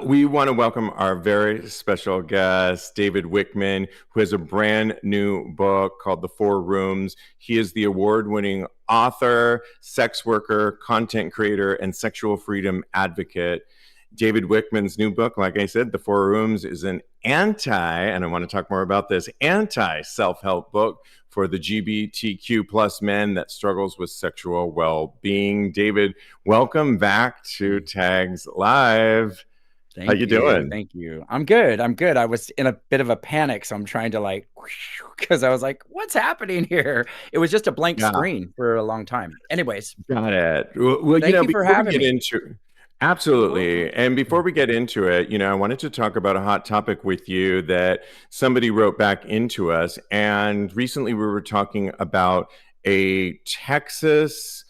we want to welcome our very special guest, David Wichman, who has a brand new book called The Four Rooms. He is the award-winning author, sex worker, content creator, and sexual freedom advocate. David Wichman's new book, like I said, The Four Rooms, is an and I want to talk more about this, anti-self-help book for the LGBTQ plus men that struggles with sexual well-being. David, welcome back to Tags Live. How you doing? Thank you. I'm good. I was in a bit of a panic, so I'm trying to because I was like, what's happening here? It was just a blank screen for a long time. Anyways. Got it. Well, thank you for having me. Absolutely. And before we get into it, I wanted to talk about a hot topic with you that somebody wrote back into us. And recently we were talking about a Texas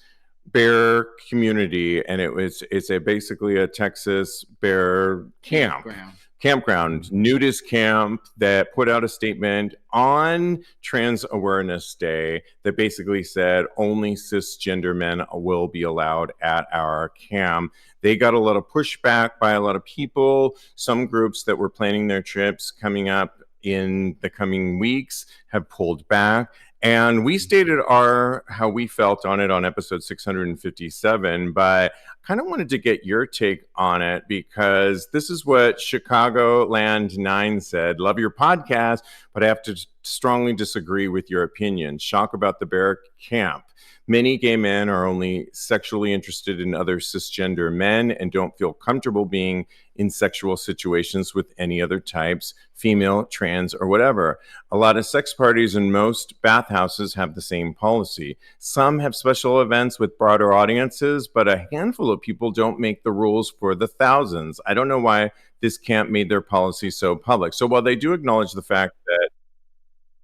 bear community, and it's basically a Texas bear campground, nudist camp that put out a statement on Trans Awareness Day that basically said only cisgender men will be allowed at our camp. They got a lot of pushback by a lot of people. Some groups that were planning their trips coming up in the coming weeks have pulled back. And we stated how we felt on it on episode 657, but I kind of wanted to get your take on it because this is what Chicagoland 9 said. Love your podcast, but I have to strongly disagree with your opinion. Shock about the bear camp. Many gay men are only sexually interested in other cisgender men and don't feel comfortable being in sexual situations with any other types, female, trans, or whatever. A lot of sex parties and most bathhouses have the same policy. Some have special events with broader audiences, but a handful of people don't make the rules for the thousands. I don't know why this camp made their policy so public. So while they do acknowledge the fact that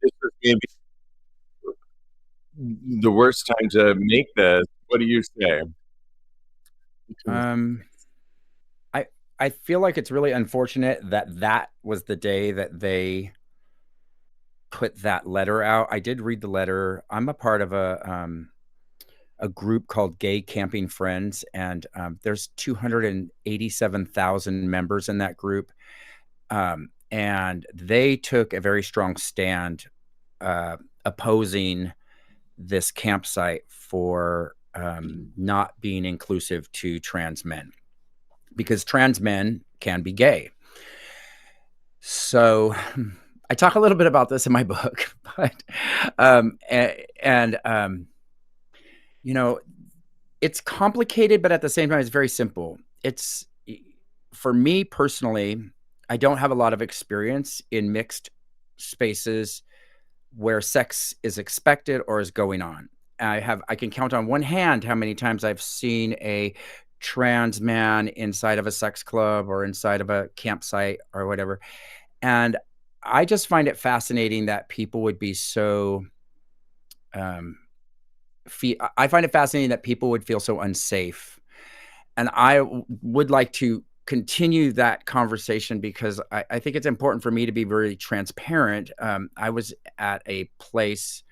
this is maybe the worst time to make this, what do you say? I feel like it's really unfortunate that was the day that they put that letter out. I did read the letter. I'm a part of a group called Gay Camping Friends, and there's 287,000 members in that group. And they took a very strong stand opposing this campsite for not being inclusive to trans men, because trans men can be gay. So I talk a little bit about this in my book, but it's complicated, but at the same time, it's very simple. It's, for me personally, I don't have a lot of experience in mixed spaces where sex is expected or is going on. I can count on one hand how many times I've seen a trans man inside of a sex club or inside of a campsite or whatever. And I just find it fascinating that people would be so, I find it fascinating that people would feel so unsafe. And I would like to continue that conversation because I think it's important for me to be very transparent. I was at a place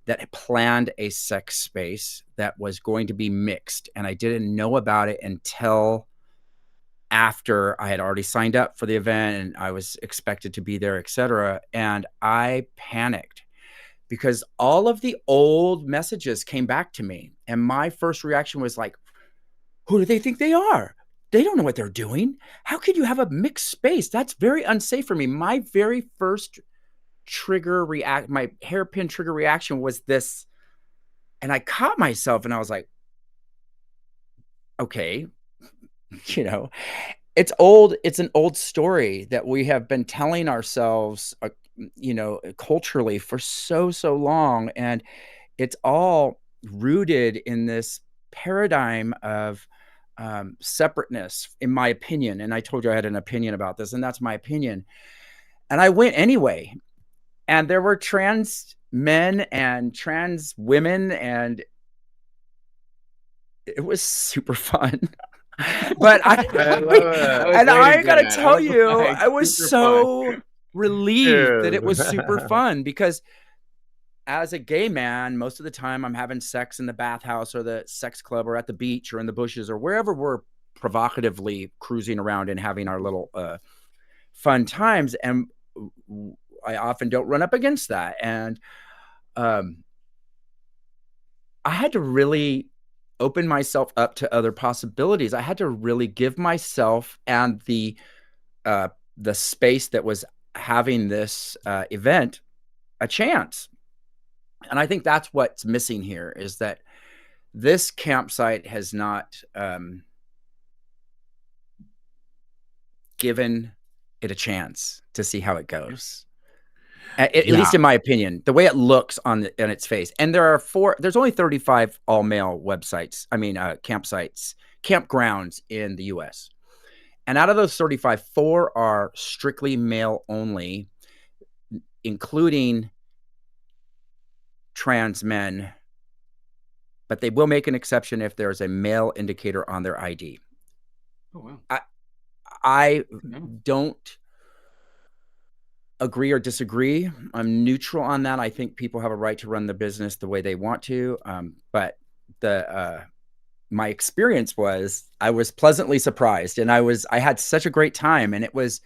that planned a sex space that was going to be mixed, and I didn't know about it until after I had already signed up for the event and I was expected to be there, etc. And I panicked because all of the old messages came back to me. And my first reaction was like, who do they think they are? They don't know what they're doing. How could you have a mixed space? That's very unsafe for me. My very first my hairpin trigger reaction was this. And I caught myself and I was like, okay, it's old. It's an old story that we have been telling ourselves, culturally for so long. And it's all rooted in this paradigm of separateness, in my opinion. And I told you I had an opinion about this, and that's my opinion. And I went anyway. And there were trans men and trans women, and it was super fun. But I gotta tell you, I was so relieved that it was super fun, because as a gay man, most of the time I'm having sex in the bathhouse or the sex club or at the beach or in the bushes or wherever we're provocatively cruising around and having our little fun times. And I often don't run up against that. And I had to really open myself up to other possibilities. I had to really give myself and the space that was having this event a chance. And I think that's what's missing here, is that this campsite has not given it a chance to see how it goes. At least in my opinion, the way it looks on its face. And there's only 35 all male websites. I mean, campsites, campgrounds in the US. And out of those 35, 4 are strictly male only, including trans men, but they will make an exception if there's a male indicator on their ID. Oh, wow. I don't agree or disagree. I'm neutral on that. I think people have a right to run the business the way they want to. But my experience was I was pleasantly surprised, and I had such a great time. And it was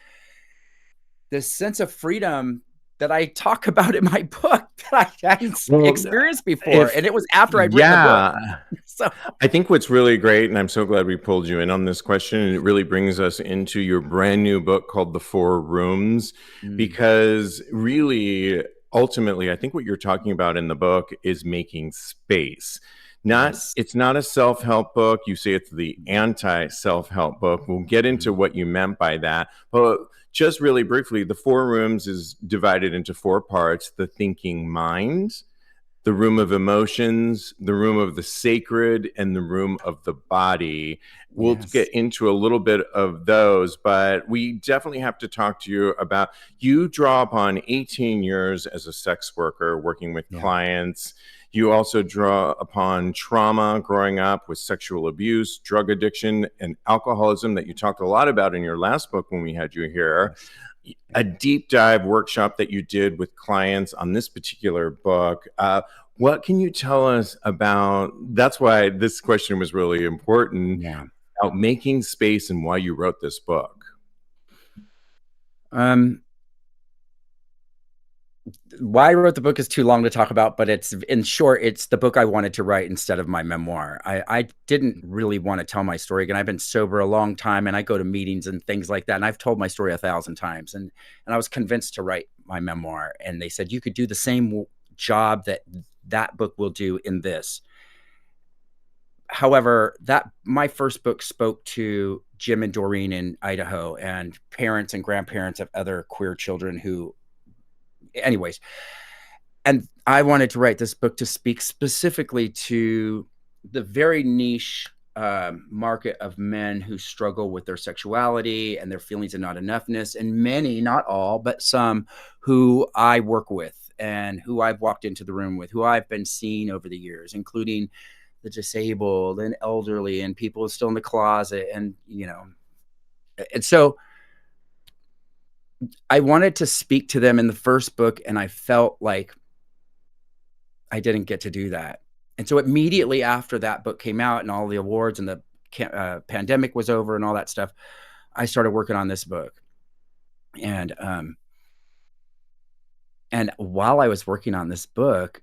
this sense of freedom that I talk about in my book that I hadn't experienced before. And it was after I'd written the book. So I think what's really great, and I'm so glad we pulled you in on this question, and it really brings us into your brand new book called The 4 Rooms, because really, ultimately, I think what you're talking about in the book is making space. It's not a self-help book. You say it's the anti-self-help book. We'll get into what you meant by that. But just really briefly, The 4 Rooms is divided into 4 parts: the thinking mind, the room of emotions, the room of the sacred, and the room of the body. We'll get into a little bit of those, but we definitely have to talk to you about, you draw upon 18 years as a sex worker working with clients. You also draw upon trauma growing up with sexual abuse, drug addiction, and alcoholism that you talked a lot about in your last book when we had you here. A deep dive workshop that you did with clients on this particular book. What can you tell us about, that's why this question was really important, about making space and why you wrote this book? Why I wrote the book is too long to talk about, but it's, in short, it's the book I wanted to write instead of my memoir. I didn't really want to tell my story. Again, I've been sober a long time, and I go to meetings and things like that, and I've told my story 1,000 times. And I was convinced to write my memoir. And they said, you could do the same job that book will do in this. However, my first book spoke to Jim and Doreen in Idaho, and parents and grandparents of other queer children who, anyways, and I wanted to write this book to speak specifically to the very niche market of men who struggle with their sexuality and their feelings of not enoughness, and many, not all, but some, who I work with and who I've walked into the room with, who I've been seeing over the years, including the disabled and elderly and people still in the closet, and and so I wanted to speak to them in the first book, and I felt like I didn't get to do that. And so immediately after that book came out and all the awards and the pandemic was over and all that stuff, I started working on this book. And while I was working on this book,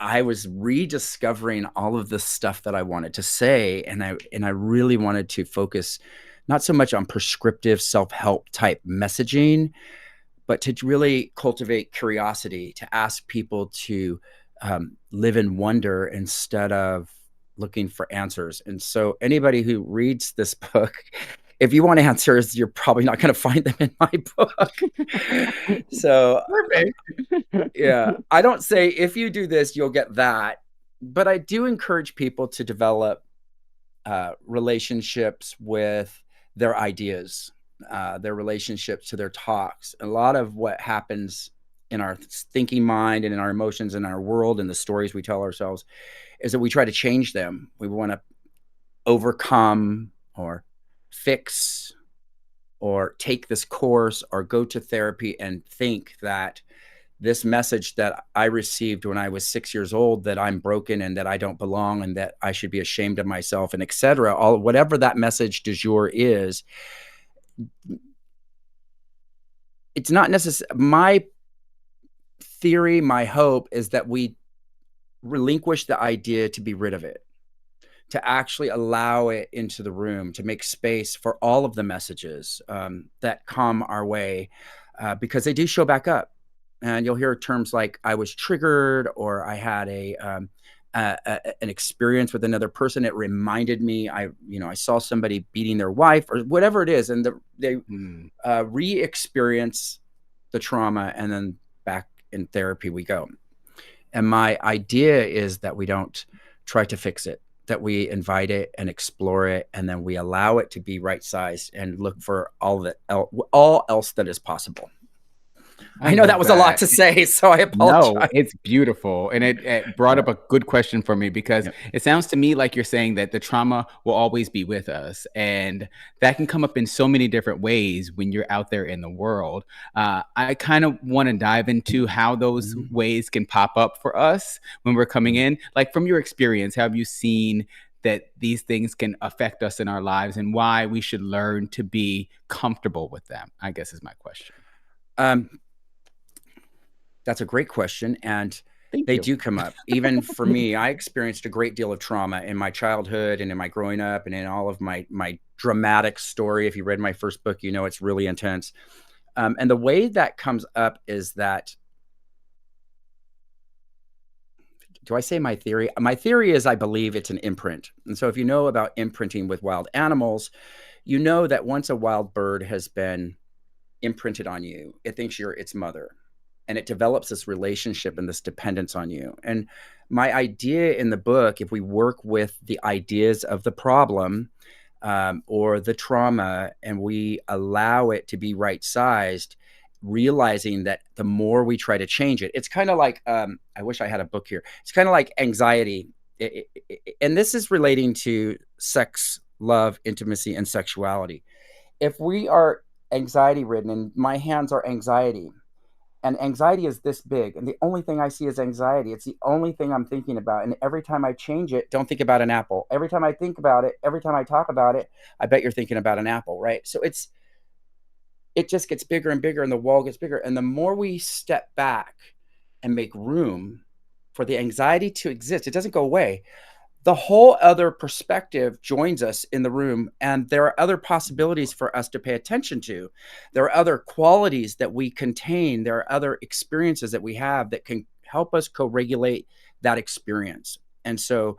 I was rediscovering all of the stuff that I wanted to say. And I really wanted to focus not so much on prescriptive self-help type messaging, but to really cultivate curiosity, to ask people to live in wonder instead of looking for answers. And so anybody who reads this book, if you want answers, you're probably not going to find them in my book. So yeah, I don't say if you do this, you'll get that. But I do encourage people to develop relationships with their ideas, their relationships to their talks. A lot of what happens in our thinking mind and in our emotions and our world and the stories we tell ourselves is that we try to change them. We want to overcome or fix or take this course or go to therapy and think that this message that I received when I was 6 years old, that I'm broken and that I don't belong and that I should be ashamed of myself, and etc. All whatever that message du jour is, it's not necessary. My theory, my hope is that we relinquish the idea to be rid of it, to actually allow it into the room, to make space for all of the messages that come our way, because they do show back up. And you'll hear terms like "I was triggered," or "I had an experience with another person. It reminded me, I saw somebody beating their wife," or whatever it is, and they re-experience the trauma, and then back in therapy we go. And my idea is that we don't try to fix it, that we invite it and explore it, and then we allow it to be right-sized and look for all else that is possible. I know that was a lot to say, so I apologize. No, it's beautiful. And it brought up a good question for me, because it sounds to me like you're saying that the trauma will always be with us. And that can come up in so many different ways when you're out there in the world. I kind of want to dive into how those ways can pop up for us when we're coming in. Like, from your experience, how have you seen that these things can affect us in our lives, and why we should learn to be comfortable with them, I guess, is my question. That's a great question, and they do come up. Even for me, I experienced a great deal of trauma in my childhood and in my growing up and in all of my dramatic story. If you read my first book, you know it's really intense. And the way that comes up is that, do I say my theory? My theory is I believe it's an imprint. And so if you know about imprinting with wild animals, you know that once a wild bird has been imprinted on you, it thinks you're its mother. And it develops this relationship and this dependence on you. And my idea in the book, if we work with the ideas of the problem or the trauma, and we allow it to be right-sized, realizing that the more we try to change it, it's kind of like, I wish I had a book here. It's kind of like anxiety. And this is relating to sex, love, intimacy, and sexuality. If we are anxiety-ridden, and my hands are anxiety, and anxiety is this big, and the only thing I see is anxiety. It's the only thing I'm thinking about. And every time I change it, don't think about an apple. Every time I think about it, every time I talk about it, I bet you're thinking about an apple, right? So it just gets bigger and bigger, and the wall gets bigger. And the more we step back and make room for the anxiety to exist, it doesn't go away. The whole other perspective joins us in the room, and there are other possibilities for us to pay attention to. There are other qualities that we contain. There are other experiences that we have that can help us co-regulate that experience. And so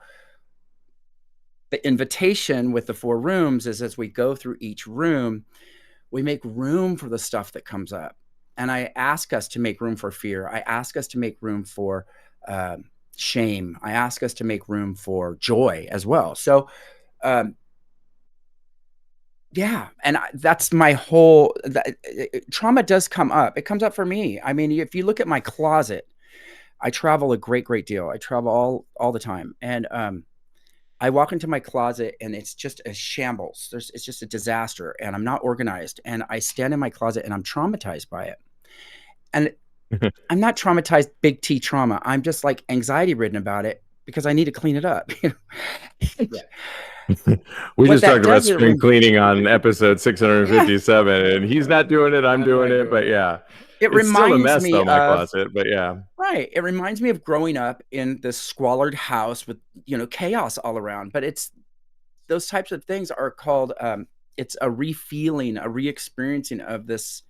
the invitation with the 4 rooms is, as we go through each room, we make room for the stuff that comes up. And I ask us to make room for fear. I ask us to make room for shame. I ask us to make room for joy as well. So, yeah, and that's my whole, trauma does come up. It comes up for me. I mean, if you look at my closet, I travel a great deal. I travel all the time. And I walk into my closet and it's just a shambles. It's just a disaster, and I'm not organized. And I stand in my closet and I'm traumatized by it. And I'm not traumatized, big T trauma. I'm just like anxiety ridden about it because I need to clean it up. We just talked about spring cleaning on episode 657, and he's not doing it. I'm doing it, but yeah, it's still a mess though, my closet. But yeah, right. It reminds me of growing up in this squalid house with chaos all around. But it's those types of things are called. It's a re-feeling, a re-experiencing of this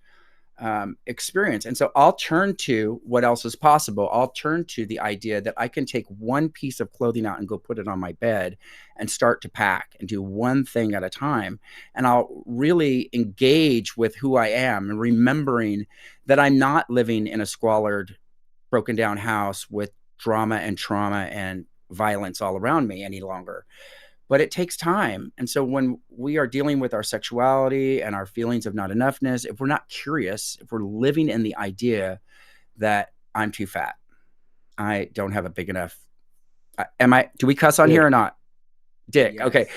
experience. And so I'll turn to what else is possible. I'll turn to the idea that I can take one piece of clothing out and go put it on my bed and start to pack and do one thing at a time. And I'll really engage with who I am, and remembering that I'm not living in a squalid, broken down house with drama and trauma and violence all around me any longer. But it takes time. And so when we are dealing with our sexuality and our feelings of not enoughness, if we're not curious, if we're living in the idea that I'm too fat, I don't have a big enough, do we cuss on here or not? Dick. Yes. Okay.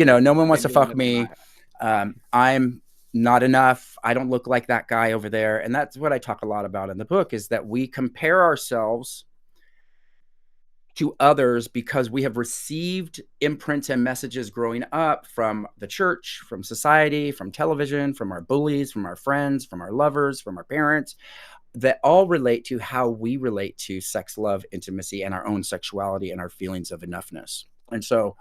No one wants to fuck me. I'm not enough. I don't look like that guy over there. And that's what I talk a lot about in the book, is that we compare ourselves to others because we have received imprints and messages growing up from the church, from society, from television, from our bullies, from our friends, from our lovers, from our parents, that all relate to how we relate to sex, love, intimacy, and our own sexuality and our feelings of enoughness. And so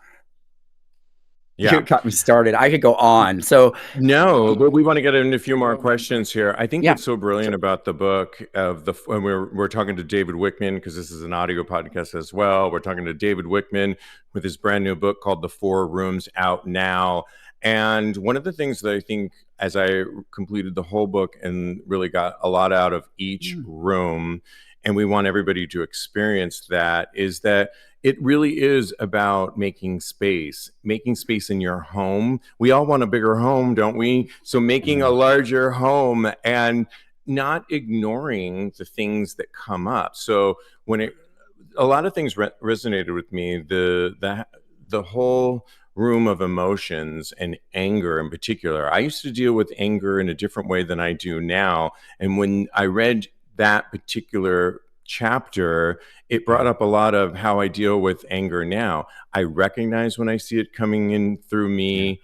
you got me started. I could go on. So no, but we want to get into a few more questions here. I think Yeah, what's so brilliant about the book when we're talking to David Wichman, because this is an audio podcast as well. We're talking to David Wichman with his brand new book called The 4 Rooms, out now. And one of the things that I think, as I completed the whole book and really got a lot out of each room, and we want everybody to experience that, is that it really is about making space in your home. We all want a bigger home, don't we? So making a larger home and not ignoring the things that come up. So a lot of things resonated with me. The whole room of emotions, and anger in particular. I used to deal with anger in a different way than I do now. And when I read that particular chapter, it brought up a lot of how I deal with anger now. I recognize when I see it coming in through me.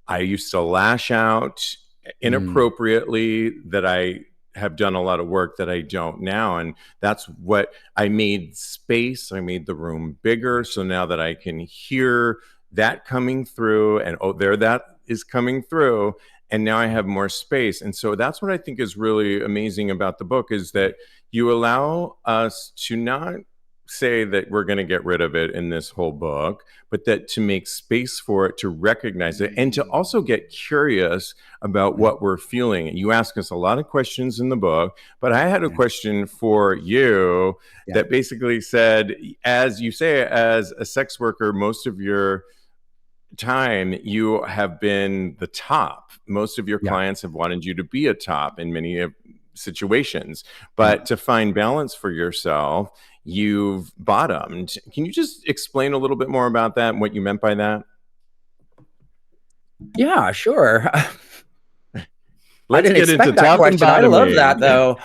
I used to lash out inappropriately, that I have done a lot of work that I don't now. And that's what I made space. I made the room bigger. So now that I can hear that coming through, and there that is coming through, and now I have more space. And so that's what I think is really amazing about the book, is that you allow us to not say that we're going to get rid of it in this whole book, but that to make space for it, to recognize it, and to also get curious about what we're feeling. And you ask us a lot of questions in the book, but I had a question for you that basically said, as you say, as a sex worker, most of your time you have been the top. Most of your clients have wanted you to be a top in many situations, but to find balance for yourself, you've bottomed. Can you just explain a little bit more about that and what you meant by that? Yeah, sure. Let's get into that top and question. I bottoming. love that, though.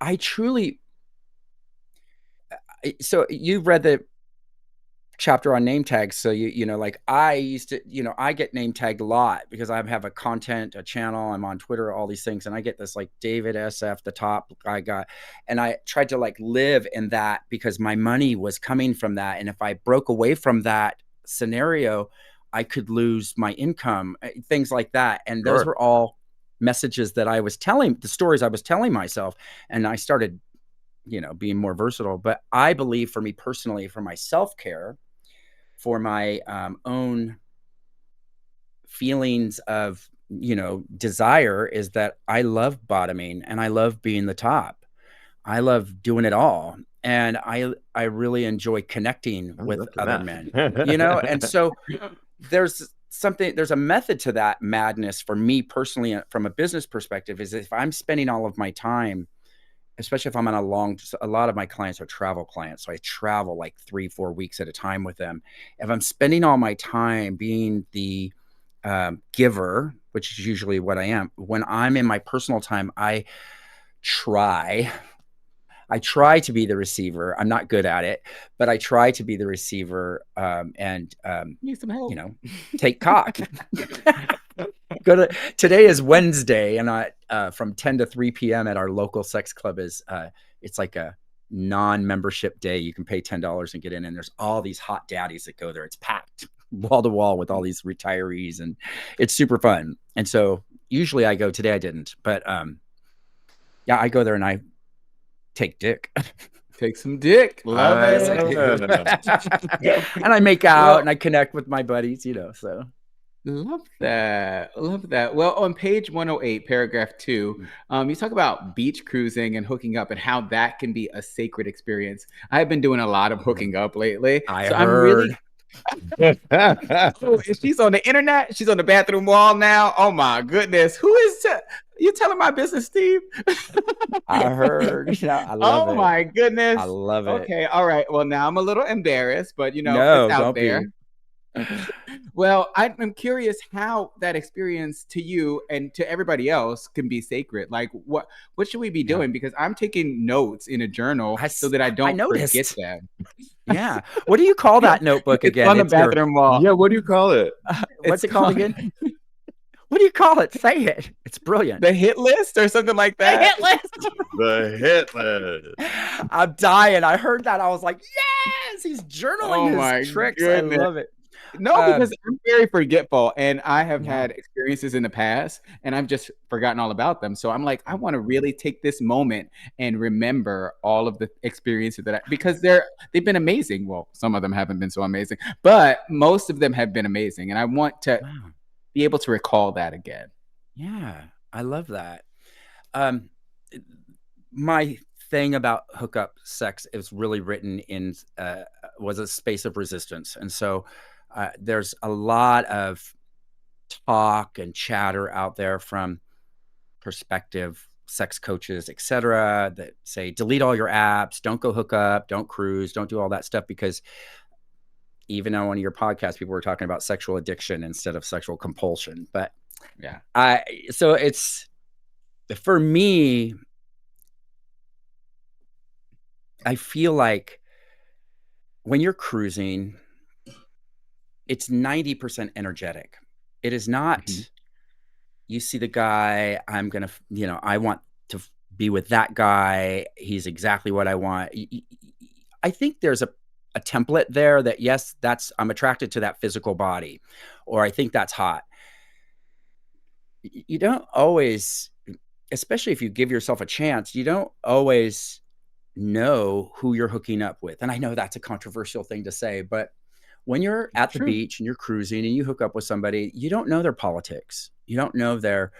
I truly. So you've read the chapter on name tags. So you know, like I used to, I get name tagged a lot because I have a channel, I'm on Twitter, all these things. And I get this like David SF, the top guy got, and I tried to like live in that because my money was coming from that. And if I broke away from that scenario, I could lose my income, things like that. And those were all messages that the stories I was telling myself. And I started, being more versatile. But I believe, for me personally, for my self-care, for my own feelings of, desire, is that I love bottoming and I love being the top. I love doing it all. And I really enjoy connecting with other men, and so there's a method to that madness for me personally. From a business perspective, is if I'm spending all of my time, especially if I'm on a lot of my clients are travel clients. So I travel like 3-4 weeks at a time with them. If I'm spending all my time being the giver, which is usually what I am, when I'm in my personal time, I try to be the receiver. I'm not good at it, but I try to be the receiver, and need some help. Take cock. Today is Wednesday, and from 10 to 3 p.m. at our local sex club it's like a non-membership day. You can pay $10 and get in, and there's all these hot daddies that go there. It's packed wall to wall with all these retirees, and it's super fun. And so usually I go. Today I didn't, but I go there and I take dick. Take some dick. Love it. And I make out and I connect with my buddies, so. Love that. Well, on page 108, paragraph 2, you talk about beach cruising and hooking up and how that can be a sacred experience. I've been doing a lot of hooking up lately. Heard. She's on the internet. She's on the bathroom wall now. Oh my goodness. Who is you telling my business, Steve? I heard. I love it. Oh my goodness. I love it. Okay. All right. Well, now I'm a little embarrassed, but no, it's out there. Well, I'm curious how that experience to you and to everybody else can be sacred. Like, what should we be Yeah. doing? Because I'm taking notes in a journal so that I I don't forget noticed. them. Yeah. What do you call that notebook It's again? on the It's your, bathroom wall. Yeah, what do you call it? what's It's it called called again? What do you call it? Say it. It's brilliant. the hit list or something like The that. hit list. The hit list. I'm dying. I heard that. I was like, yes, he's journaling Oh his my tricks. goodness. I love it. No, because I'm very forgetful, and I have Yeah. had experiences in the past, and I've just forgotten all about them. So I'm like, I want to really take this moment and remember all of the experiences because they've been amazing. Well, some of them haven't been so amazing, but most of them have been amazing, and I want to Wow. be able to recall that again. Yeah, I love that. My thing about hookup sex is really written in was a space of resistance, and so there's a lot of talk and chatter out there from prospective sex coaches, etc., that say delete all your apps, don't go hook up, don't cruise, don't do all that stuff, because even on one of your podcasts, people were talking about sexual addiction instead of sexual compulsion. But Yeah. so it's, for me, I feel like when you're cruising, it's 90% energetic. It is not, you see the guy, I'm going to, I want to be with that guy. He's exactly what I want. I think there's a template there that, yes, I'm attracted to that physical body, or I think that's hot. You don't always, especially if you give yourself a chance, you don't always know who you're hooking up with. And I know that's a controversial thing to say, but when you're at the beach and you're cruising and you hook up with somebody, you don't know their politics. You don't know their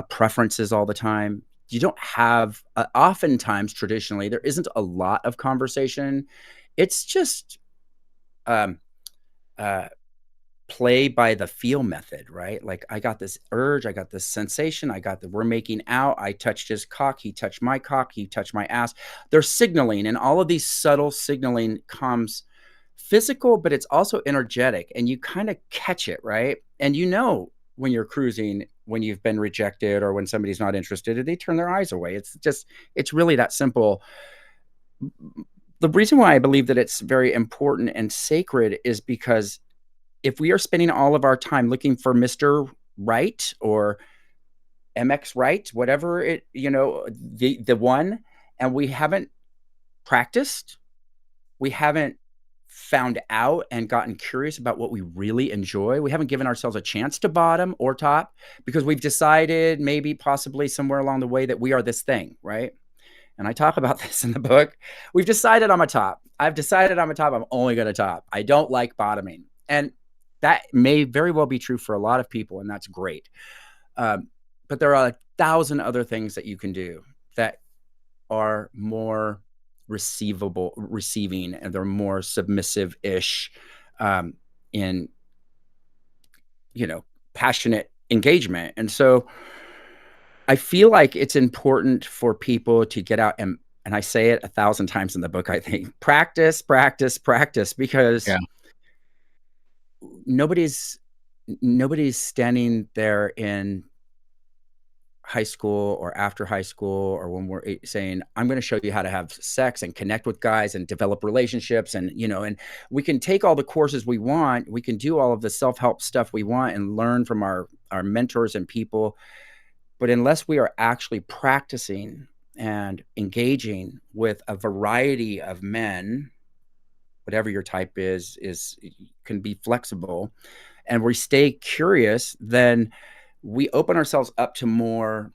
preferences all the time. You don't have, oftentimes, traditionally, there isn't a lot of conversation. It's just play by the feel method, right? Like, I got this urge, I got this sensation, we're making out, I touched his cock, he touched my cock, he touched my ass. They're signaling, and all of these subtle signaling comes physical, but it's also energetic, and you kind of catch it, right? And when you're cruising, when you've been rejected or when somebody's not interested, they turn their eyes away. It's really that simple. The reason why I believe that it's very important and sacred is because if we are spending all of our time looking for Mr. Right or MX Right, whatever the one, and we haven't practiced, we haven't found out and gotten curious about what we really enjoy, we haven't given ourselves a chance to bottom or top, because we've decided maybe possibly somewhere along the way that we are this thing, right? And I talk about this in the book. We've decided I'm a top. I've decided I'm a top. I'm only going to top. I don't like bottoming. And that may very well be true for a lot of people, and that's great. But there are 1,000 other things that you can do that are more receiving, and they're more submissive-ish in, passionate engagement. And so I feel like it's important for people to get out and I say it 1,000 times in the book, I think, practice, practice, practice, because nobody's standing there in high school or after high school or when we're saying, I'm going to show you how to have sex and connect with guys and develop relationships. And, and we can take all the courses we want. We can do all of the self-help stuff we want and learn from our mentors and people. But unless we are actually practicing and engaging with a variety of men, whatever your type is can be flexible, and we stay curious, then we open ourselves up to more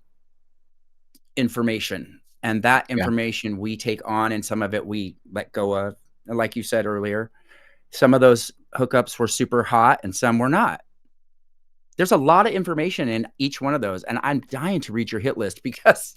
information. And that information we take on, and some of it we let go of. And like you said earlier, some of those hookups were super hot and some were not. There's a lot of information in each one of those, and I'm dying to read your hit list because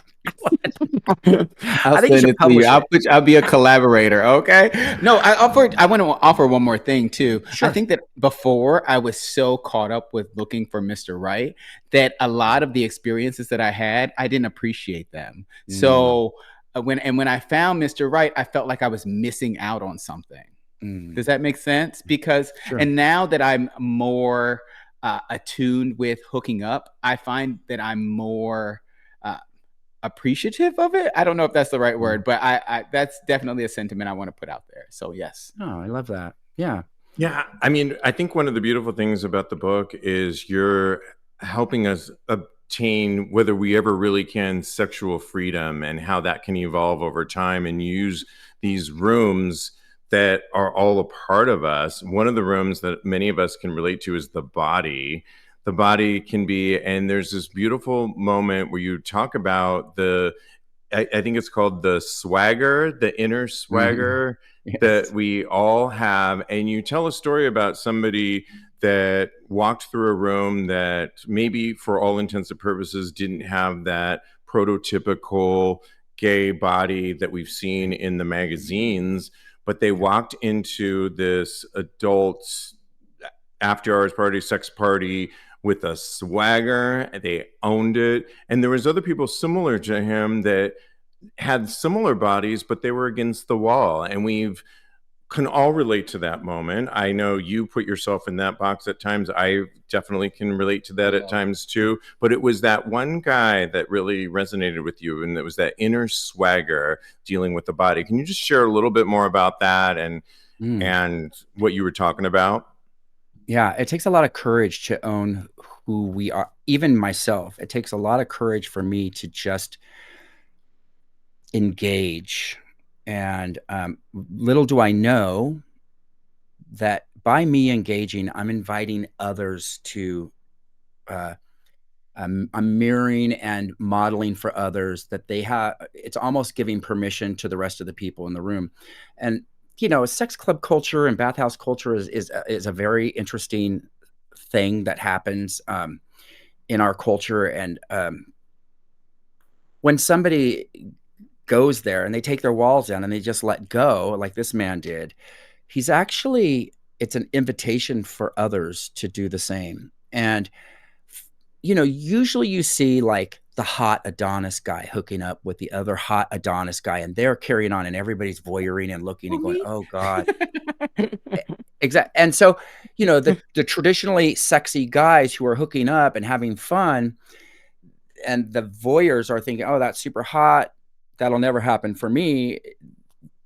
I'll send it to you. I'll be a collaborator. Okay. No, I want to offer one more thing too. Sure. I think that before I was so caught up with looking for Mr. Right that a lot of the experiences that I had, I didn't appreciate them. So when I found Mr. Right, I felt like I was missing out on something. Does that make sense? Because, Sure. and now that I'm more attuned with hooking up, I find that I'm more appreciative of it. I don't know if that's the right word, but I that's definitely a sentiment I want to put out there. So yes. Oh, I love that. Yeah. Yeah, I mean, I think one of the beautiful things about the book is you're helping us obtain, whether we ever really can, sexual freedom and how that can evolve over time and use these rooms that are all a part of us. One of the rooms that many of us can relate to is the body. The body can be, and there's this beautiful moment where you talk about I think it's called the swagger, the inner swagger Yes. that we all have. And you tell a story about somebody that walked through a room that maybe for all intents and purposes didn't have that prototypical gay body that we've seen in the magazines, but they walked into this adult after hours party, sex party with a swagger. They owned it. And there was other people similar to him that had similar bodies, but they were against the wall. And we've can all relate to that moment. I know you put yourself in that box at times. I definitely can relate to that at times too. But it was that one guy that really resonated with you, and it was that inner swagger dealing with the body. Can you just share a little bit more about that and what you were talking about? Yeah, it takes a lot of courage to own who we are. Even myself, it takes a lot of courage for me to just engage. And little do I know that by me engaging, I'm inviting others to, I'm mirroring and modeling for others that they have. It's almost giving permission to the rest of the people in the room. And, sex club culture and bathhouse culture is a very interesting thing that happens in our culture. And when somebody goes there and they take their walls down and they just let go, like this man did, it's an invitation for others to do the same. And, usually you see like the hot Adonis guy hooking up with the other hot Adonis guy, and they're carrying on and everybody's voyeuring and looking and going, oh God. Exactly. And so, the traditionally sexy guys who are hooking up and having fun, and the voyeurs are thinking, oh, that's super hot. That'll never happen for me.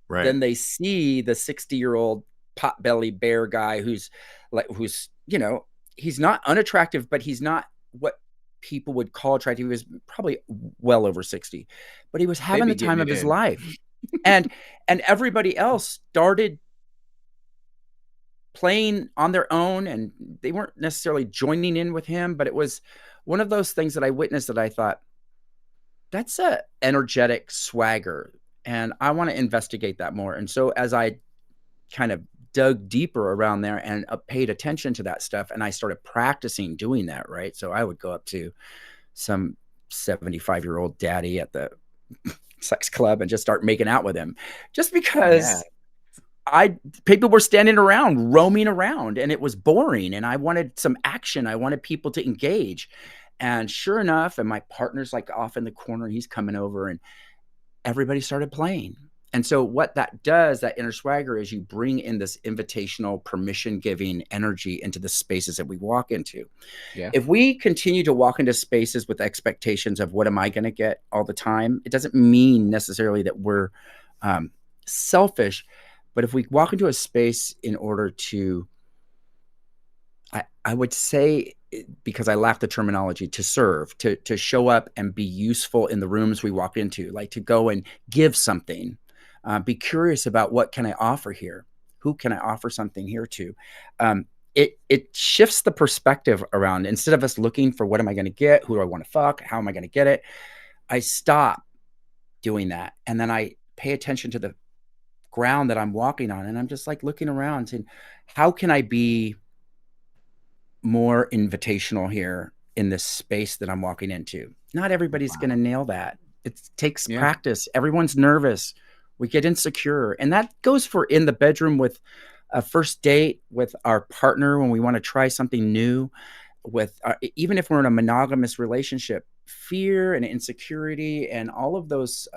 Right. Then they see the 60-year-old potbelly bear guy who's he's not unattractive, but he's not what people would call attractive. He was probably well over 60, but he was having the time of his life. And everybody else started playing on their own, and they weren't necessarily joining in with him, but it was one of those things that I witnessed that I thought, that's a energetic swagger, and I want to investigate that more. And so as I kind of dug deeper around there and paid attention to that stuff, and I started practicing doing that, right? So I would go up to some 75-year-old daddy at the sex club and just start making out with him, just because people were standing around, roaming around, and it was boring. And I wanted some action. I wanted people to engage. And sure enough, and my partner's like off in the corner, he's coming over, and everybody started playing. And so what that does, that inner swagger, is you bring in this invitational, permission-giving energy into the spaces that we walk into. Yeah. If we continue to walk into spaces with expectations of what am I going to get all the time, it doesn't mean necessarily that we're selfish. But if we walk into a space in order to, I would say, because I lack the terminology, to serve, to show up and be useful in the rooms we walk into, like to go and give something, be curious about what can I offer here? Who can I offer something here to? It shifts the perspective around. Instead of us looking for what am I going to get? Who do I want to fuck? How am I going to get it? I stop doing that. And then I pay attention to the ground that I'm walking on. And I'm just like looking around saying, how can I be more invitational here in this space that I'm walking into? Not everybody's going to nail that. It takes practice. Everyone's nervous. We get insecure. And that goes for in the bedroom with a first date with our partner when we want to try something new, with even if we're in a monogamous relationship, fear and insecurity and all of those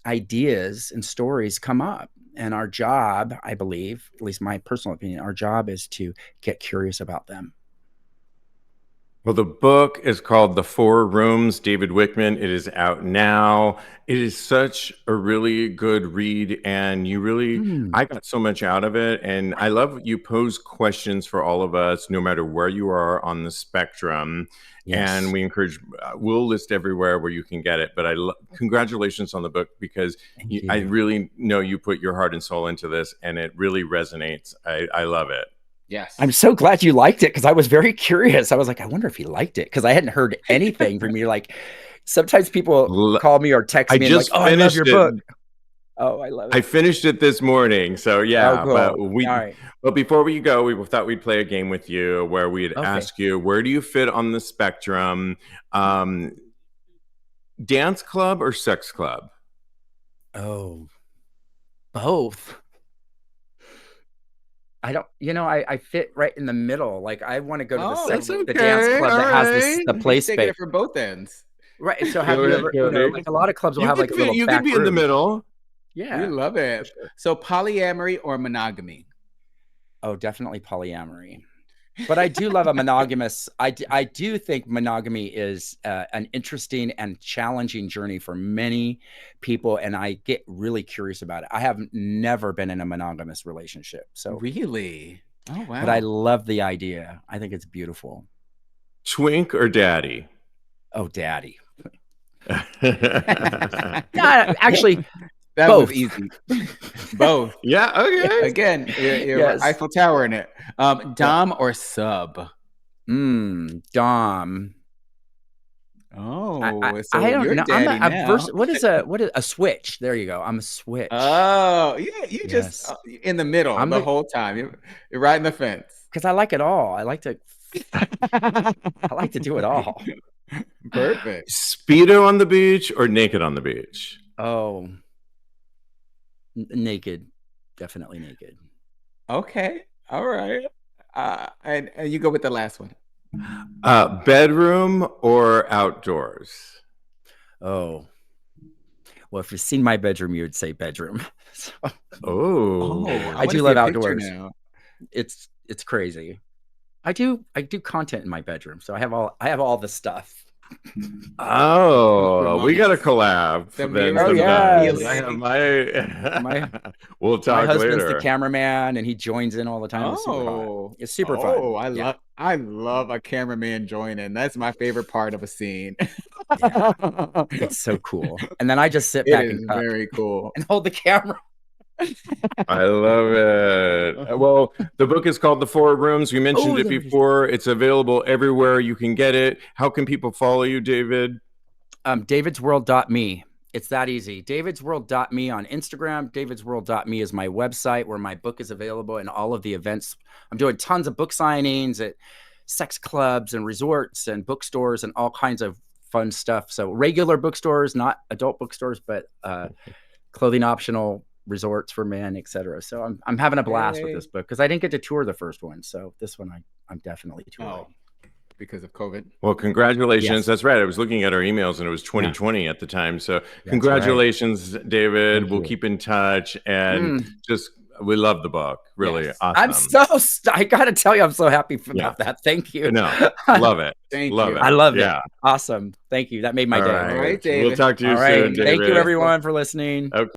ideas and stories come up. And our job, I believe, at least my personal opinion, our job is to get curious about them. Well, the book is called The Four Rooms, David Wichman. It is out now. It is such a really good read, and I got so much out of it. And I love you pose questions for all of us, no matter where you are on the spectrum. Yes. And we encourage, we'll list everywhere where you can get it. But congratulations on the book, because I really know you put your heart and soul into this, and it really resonates. I love it. Yes. I'm so glad you liked it, because I was very curious. I was like, I wonder if he liked it, because I hadn't heard anything from you. Like, sometimes people call me or text me and like, oh, I love your book. Oh, I love it. I finished it this morning. So yeah, cool. but before we go, we thought we'd play a game with you where we'd ask you, where do you fit on the spectrum? Dance club or sex club? Oh, both. I don't, I fit right in the middle. Like, I want to go to the dance club that has the play space. Taking it from both ends. Right. So have you ever, like a lot of clubs will have like a little you could be in the middle. Yeah. We love it. Sure. So polyamory or monogamy? Oh, definitely polyamory. But I do love a monogamous. I do think monogamy is an interesting and challenging journey for many people, and I get really curious about it. I have never been in a monogamous relationship. So really? Oh, wow. But I love the idea. I think it's beautiful. Twink or daddy? Oh, daddy. Actually, that both. Was easy. Both. Yeah. Okay. Again, you're Eiffel Tower in it. Dom or sub? Dom. Oh, I don't know. I'm what is a switch? There you go. I'm a switch. Oh, yeah. You just in the middle the whole time. You're right in the fence. Because I like it all. I like to do it all. Perfect. Speedo on the beach or naked on the beach? Oh, naked. Definitely naked. Okay. All right. And you go with the last one. Bedroom or outdoors? Oh. Well, if you've seen my bedroom, you would say bedroom. So, I do love outdoors. It's crazy. I do content in my bedroom, so I have all the stuff. Oh, we got to collab. I have my we'll talk later. My husband's the cameraman, and he joins in all the time. It's super fun. Oh, I love a cameraman joining. That's my favorite part of a scene. It's so cool. And then I just sit back and very cool and hold the camera. I love it. Well, the book is called The Four Rooms. We mentioned it before. It's available everywhere you can get it. How can people follow you, David? davidsworld.me. It's that easy. davidsworld.me on Instagram. davidsworld.me is my website where my book is available and all of the events. I'm doing tons of book signings at sex clubs and resorts and bookstores and all kinds of fun stuff. So regular bookstores, not adult bookstores, but clothing optional resorts for men, etc. So I'm having a blast with this book because I didn't get to tour the first one. So this one I'm definitely touring. Because of COVID. Well, congratulations. Yes. That's right. I was looking at our emails and it was 2020 at the time. So congratulations, David. We'll keep in touch and we love the book. Really awesome. I got to tell you, I'm so happy about that. Thank you. No, love it. Love it. I love it. Awesome. Thank you. That made my day. All right, David. We'll talk to you soon, David. Thank you, everyone, for listening. Okay.